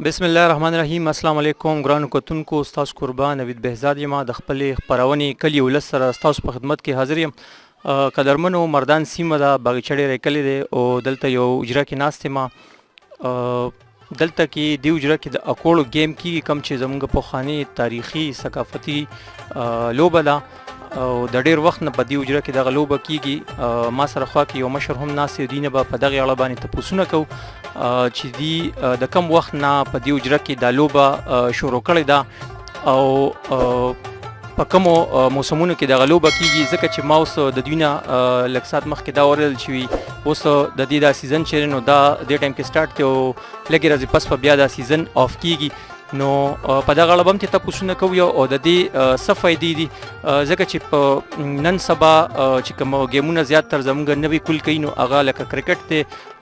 بسم الله الرحمن الرحیم. السلام علیکم ګرانو کتونکو، ستاسو قربان نوید بهزاد یم. د خپلې خپرونې کلي ولس سره ستاسو په خدمت کې حاضر یم. قدرمنو مردان سیمه ده، باغچه ډېره کلي دی او دلته یو اجره کې ناست یم. دلته کې دې اجره کې د اکوړو ګیم کېږي، کوم چې زموږ پخواني تاریخي ثقافتي لوبه ده او د ډېر وخت نه په دې اجره کې دغه لوبه کېږي. ما سره خوا کې یو مشر هم ناست دی، دوی نه به په دغې اړه باندې تپوسونه کوو چې دوی د کم وخت نه په دې اجره کې دا لوبه شروع کړې ده او په کومو موسمونو کې دغه لوبه کېږي. ځکه چې ما اوس د دوی نه لږ ساعت مخکې دا واورېدل چې وي اوس د دې دا سیزن چې نو دا دې ټایم کې سټارټ دی او لږې ورځې پس به بیا دا سیزن آف کېږي. نو په دغه اړه به هم ترې تپوسونه کوو او د دې څه فایدې دي، ځکه چې په نن سبا چې کوم ګیمونه زیاتره زموږ نوي کول کوي نو هغه لکه کرکټ دی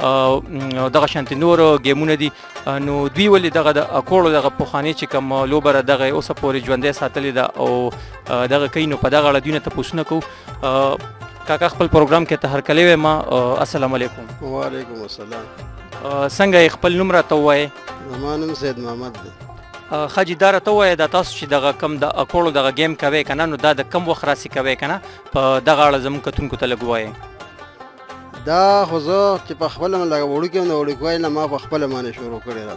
او دغه شانتې نور ګیمونه دي. نو دوی ولې دغه د اکوړو دغه پخوانۍ چې کوم لوبه ده دغه اوسه پورې ژوندی ساتلې ده او دغه کوي. نو په دغه اړه دوی نه تپوسونه کوو. کاکا خپل پروګرام کې ته هرکلی وایم. السلام علیکم. وعلیکم السلام. څنګه خپل نوم راته ووایې؟ زما نوم سید محمد دی. خاجي دا راته ووایه دا تاسو چې دغه کم د اکوړو دغه ګیم کوئ که نه، نو دا د کم وخت راسې کوئ که نه، په دغه اړه زموږ کتونکو ته لږ ووایئ. دا خو زه چې په خپله لکه وړوکی یم، د وړوکوالي نه ما په خپله باندې شروع کړې ده.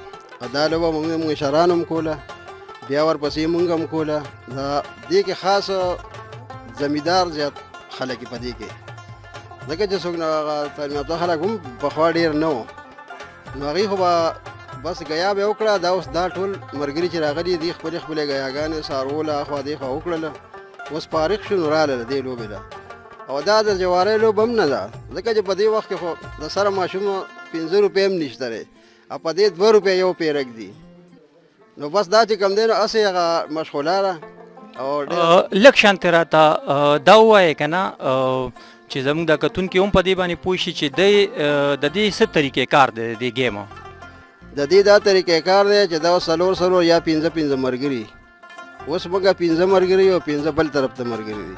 دا لوبه موږ مشرانو هم کوله، بیا ورپسې موږ هم کوله. دا دې کې خاص زمیندار زیات خلک په دې کې، ځکه چې څوک تعلیم یافته خلک هم پخوا ډېر نه وو. نو هغوی خو به بس ګیا به وکړه. دا اوس دا ټول ملګري چې راغلي دي خپلې خپلې ګیاګانې څاروله اخوا دېخوا وکړله، اوس فارغ شو نو راغله دې لوبې ته. او دا د جوارۍ لوبه هم نه ده، ځکه چې په دې وخت کې خو د سره ماشوم 5 روپۍ هم نشته دی او په دې 2 روپۍ یو پیرک دي. نو بس دا چې کوم دی نو هسې هغه مشغوله ده. او لږ شانتې راته دا ووایې که نه چې زموږ دا کتونکي هم په دې باندې پوه شي چې دی د دې څه طریقې کار دی د دې ګیمه؟ د دې دا طریقې کار دی چې دا څلور یا 5 ملګري، اوس موږ 5 ملګري او 5 بل طرف ته ملګري دي.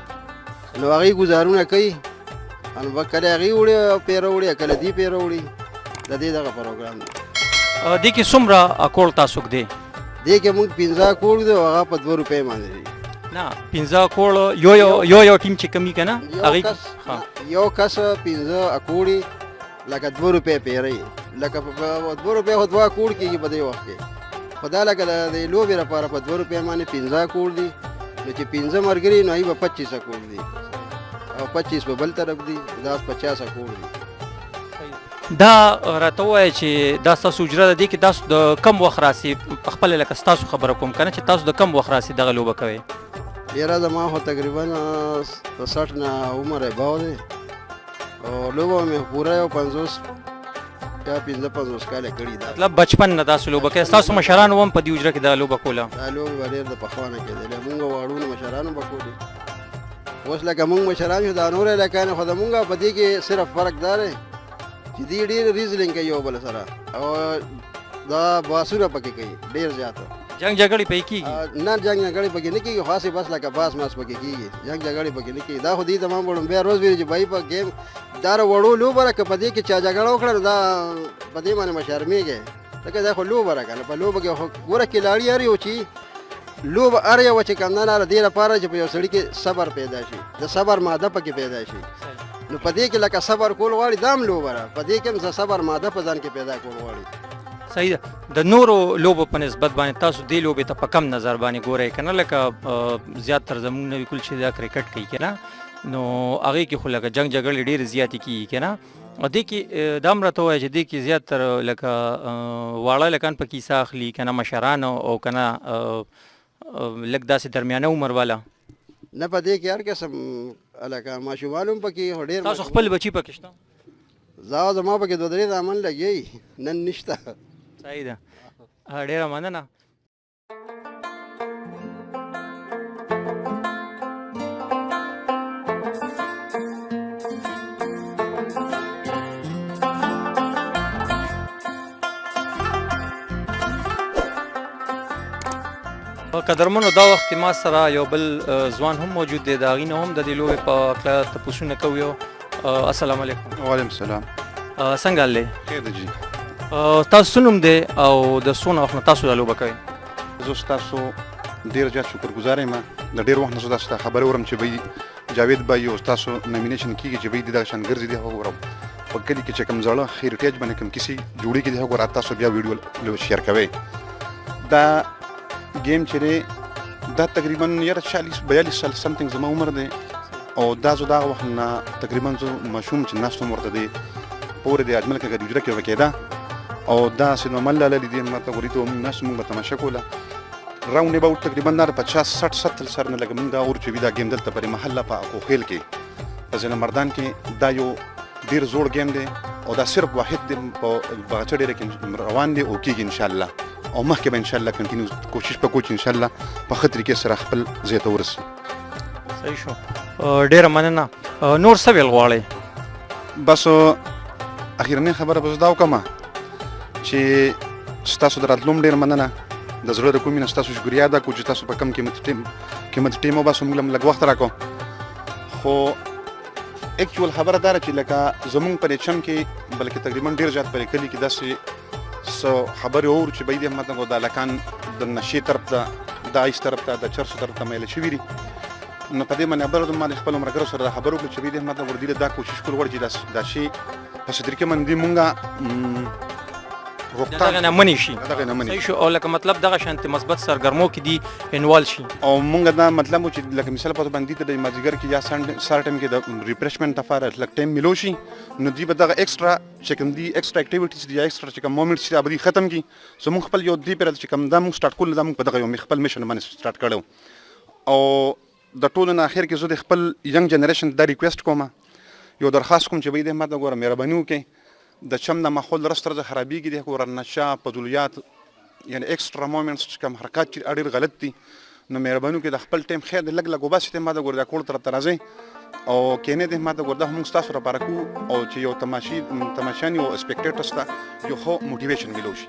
نو هغوی ګزارونه کوي، نو کله هغوی وړي او پیره وړي، کله دې پیره وړي. د دې دغه پروګرام دی. دې کې څومره اکوړ تاسو دی؟ دې کې موږ 15 اکوړ دي او هغه په 2 روپۍ باندې دي. نه 15 اکوړ یو ټیم چې کمی که نه یو کس 15 اکوړي لکه 2 روپۍ پیری، لکه په 2 روپۍ خو 2 اکوړ کېږي په دې وخت کې. خو دا لکه د لوبې لپاره په 2 روپۍ باندې 15 اکوړ دي. نو چې 15 ملګري نو هغوی به 25 اکوړ دي او 25 په بل طرف دي، دا 50 اکوړ دي. دا راته ووایه چې دا ستاسو اجره ده، دې کې تاسو د کم وخت راسې پخپله لکه ستاسو خبره کوم که نه، چې تاسو د کم وخت راسې دغه لوبه کوئ؟ یاره زما خو تقریبا 60 نه عمر اباو دی او لوبه مې پوره یو 50 یا 55 کاله کړي ده. مطلب بچپن نه تاسو لوبه کوئ؟ ستاسو مشرانو هم په دې اجره کې دا لوبه کوله؟ دا لوبې به ډېر د پخوا نه کېدلې، مونږ واړونه مشرانو به کولې. اوس لکه مونږ مشران شو، دا نور علاقانې خو د مونږ په دې کې صرف فرق دا دی چې دوی ډېر ریزلینګ کوي یو بل سره او دا باسونه پکې کوي ډېر زیاته. جنګ جګړې پکې کېږي؟ نه جنګ جګړې پکې نه کېږي، خاصې بس لکه باس ماس پکې کېږي، جنګ جګړې پکې نه کېږي. دا خو دې تمام وړم بیا روز ویلي چې بھائی په ګیم دا وړو لوبه ده، که په دې کې چا جګړه وکړه دا په دې باندې مشرمېږي، ځکه دا خو لوبه ده که نه. په لوبه کې خو ګوره کلاړي هر یو چې لوبه هر یوه چې کوم نه دې لپاره چې په یو سړي کې صبر پیدا شي، د صبر ماده پکې پیدا شي. نو په دې کې لکه صبر کول غواړي دا هم لوبه ده، په دې کې هم د صبر ماده په ځان کې پیدا کول غواړي. صحیح ده. د نورو لوبو په نسبت باندې تاسو دې لوبې ته په کم نظر باندې ګورئ که نه؟ لکه زیاتره زموږ نوي کول چې دا کرکټ کوي که نه، نو هغې کې خو لکه جنګ جګړې ډېرې زیاتې کېږي که نه. دې کې دا هم راته ووایه چې دې کې زیاتره لکه واړه هلکان پکې حصه اخلي که نه، مشران او که نه لږ داسې درمیانه عمر والا؟ نه په دې کې هر قسم هلکان ماشومان هم پکې خو ډېر. تاسو خپل بچي پکې شته؟ زما پکې 2-3 زامن لګي، نن نشته. صحیح ده. ډېره مننه. قدرمنو دا وخت کې ما سره یو بل ځوان هم موجود دی، د هغې نه هم د دې لوبې په هکله تپوسونه کوو. السلام علیکم. وعلیکم السلام. څنګه حال دی؟ خیر دی جی. تاسو څه نوم دی او د څونه وخت نه تاسو دا لوبه کوئ؟ زه ستاسو ډېر زیات شکرګزار یم. د ډېر وخت نه زه تاسو ته خبرې اورم چې بهی جاوید بهی او ستاسو نامینیشن کېږي چې بهی د دغه شان ګرځي دی هغه اورم. په کلي کې چې کوم زاړه هیریټیج باندې کوم کیسې جوړېږي دی هغه راته تاسو بیا ویډیو شیر کوئ. دا گیم چې دی دا تقریبا یاره 40-42 سال سمثینګ زما عمر دی او دا زه دغه وخت نه تقریبا زه ماشوم چې ناست وم ورته دی پورې د اجمل کاکا د حجره کې وکېده او دا سید محمد لاله لیدې ماته ورته موږ ناست موږ به تماشا کوله. راوند اباوټ تقریبا دا 50-60-70 سر نه لږ موږ دا اور چې وي دا گیم دلته پرې محله په اکوخیل کې په ځینې مردان کې دا یو ډېر زوړ گیم دی او دا صرف واحد دی په باغچه ډېره کې روان دی او کېږي انشاءالله او مخکې به انشاءالله کنټینیو کوشش به کوو چې انشاءالله په ښه طریقې سره خپل ځای ته ورسي. صحیح شو. ډېره مننه. نور څه ویل غواړئ؟ بس اخیرنۍ خبره به زه دا وکړم چې ستاسو د راتلو ډېر مننه، د زړه د کومې نه ستاسو شکریا ادا کوو چې تاسو په کم قیمتي ټیم وباسو موږ له لږ وخت راکړو. خو اکچوال خبره دا ده چې لکه زمونږ په دې چم کې بلکې تقریبا ډېر زیات په دې کلي کې داسې څه خبرې اورو چې بهی د احمد نګو د هلکان د نشې طرف ته د آیس طرف ته د چرسو طرف ته میله شوي دي. نو په دې باندې بله ما د خپلو ملګرو سره دا خبره وکړه چې بهی د احمد نګو دې دا کوشش کول غواړي چې دا شی په څه طریقې باندې مونږ دغه نه منې شي. دغه نه منې صحیح شو. او لکه مطلب دغه شانتې مثبت سرګرمو کې دي انوالو شي او مونږ دا مطلب و چې لکه مثال په باندې ته د مازدیګر کې یا سار ټایم کې د ریفریشمنټ لپاره لږ ټایم میلو شي نو دوی به دغه ایکسټرا چې کوم دي ایکسټرا اکټیویټیز دي یا ایکسټرا چې کوم مومنټس دي به ختم کړي. زموږ خپل یو دی پیرل چې کوم دا مونږ سٹارټ کول دا مونږ په دغه یو خپل میشن باندې سٹارټ کړو او د ټولو نه اخر کې زه د خپل ینګ جنریشن دا ریکویسټ کوم یو درخواست کوم چې به دې ماته ګوره مهرباني وکړئ د چم نه ماحول رسترزه خرابېږي دی ګوره نشه فضولیات یعنی ایکسټرا مومنټس چې کوم حرکات چې ډېر غلط دي نو مهرباني وکړئ د خپل ټایم خیر د لږ لږ وباسئ ته ماته ګوره دا کور طرف ته راځئ او کینې د ماته ګوره دا موږ ستاسو لپاره کوو او چې یو تماشان یو سپیکټیټرس ته یو ښه موټیویشن میلو شي.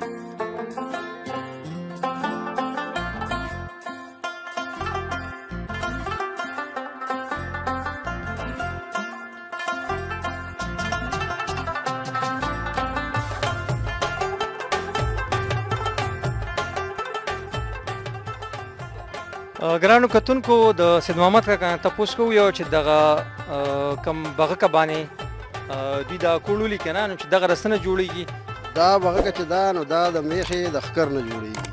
ګرانو کتونکو د سید محمد کاکا نه تپوس کوو یو چې دغه کم بغکه باندې دوی دا کوړولي که نه نو چې دغه رسنه جوړېږي دا بغکه چې دا نو دا د میخې د ښکر نه جوړېږي.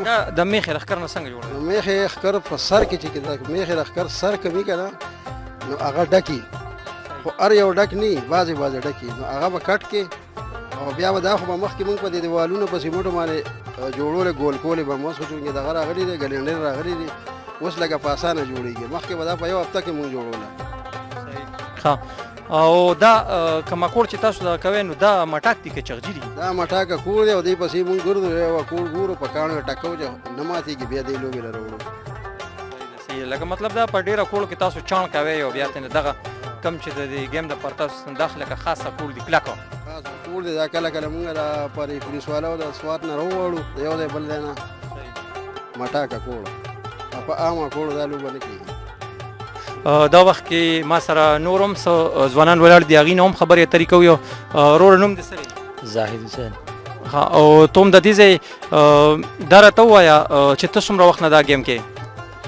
دا د میخې د ښکر نه څنګه جوړېږي؟ د میخې ښکر په سر کې چې د میخې د ښکر سر کمي که نه نو هغه ډکي خو هر یو ډک نه بعضې ډکي نو هغه به کټ کې او بیا به دا خو به مخکې مونږ په دې دیوالونو په سیمټو باندې جوړولې ګول کولې به مو سوچو چې دغه راغلي دی ګلنډر راغلي دي اوس لکه په اسانه جوړېږي مخکې به دا په یو هفته کې مونږ جوړوله. ښه. او دا کومه کور چې تاسو دا کوئ نو دا مټاک دي که چغجي دي؟ دا مټاکه کور دی او دې پسې مونږ ګرځو یو کور ګورو په کاڼو یې ټکو چې نه ماتېږي بیا دې لوبې له راوړو. لکه مطلب دا په ډېره کورو کې تاسو چاڼ کوئ او بیا ترې دغه کم چې د دې ګیم دپاره تاسو صنداق لکه خاصه کور دي کلکه کور دی دا کله کله مونږ دا پرې پولیس والا او د سوات نه راوړو د یو ځای بل ځای نه مټاکه کور په عامه کور دا لوبه نه کېږي. دا وخت کې ما سره نور هم څه ځوانان ولاړ دي هغې نه هم خبرې اترې کوو. وروره نوم دې څه دی؟ زاهد حسین. ها او ته هم د دې ځای دا راته ووایه چې ته څومره وخت نه دا گیم کې؟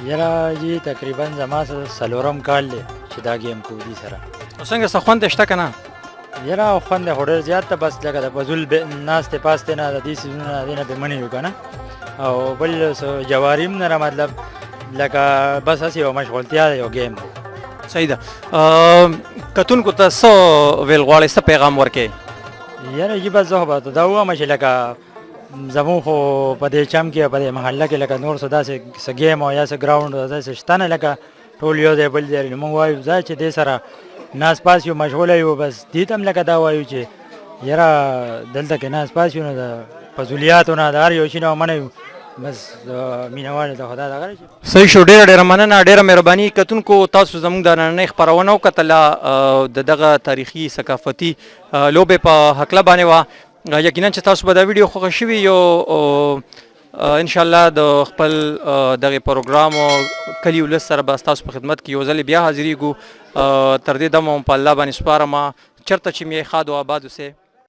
یاره جی تقریبا زما څلورم کال دی چې دا گیم کوو دې سره. څنګه څه خوند شته که نه؟ یاره خوند خو ډېر زیات ته بس لکه د فضول ناستې پاستې نه د دې څیزونو نه دې نه به منې یو که نه او بل جواري هم نه را مطلب لکه بس هسې یو مشغولتیا دی یو گیم دی. صحیح ده. کتونکو ته څه ویل غواړئ څه پیغام ورکوې؟ یاره جی بس زه خو به دا ووایم چې لکه زمونږ خو په دې چم کې په دې محله کې لکه نور څه داسې څه گیم او یا څه ګراونډ داسې شته نه لکه ټول یو ځای بل ځای نو موږ وایو ځای چې دې سره ناس پاس یو مشغوله یو بس دې ته هم لکه دا وایو چې یاره دلته کې ناس پاس یو نو د فضولیاتو نه د هر یو شي نه منه یو بس مینهوال د خدا دغه شي. صحیح شو. ډېره مننه ډېره مهرباني. کتونکو تاسو زموږ د نننۍ خپرونه وکتله د دغه تاریخي ثقافتي لوبې په هکله باندې وه. یقینا چې تاسو به دا ویډیو خوښه شوي یو ان شاء الله د خپل دغه پروګرام او کلی ولس سره به تاسو په خدمت کې یو ځل بیا حاضرېږو. تر دې دمه په الله باندې سپارم چېرته چې مې ښاد و آباد اوسئ.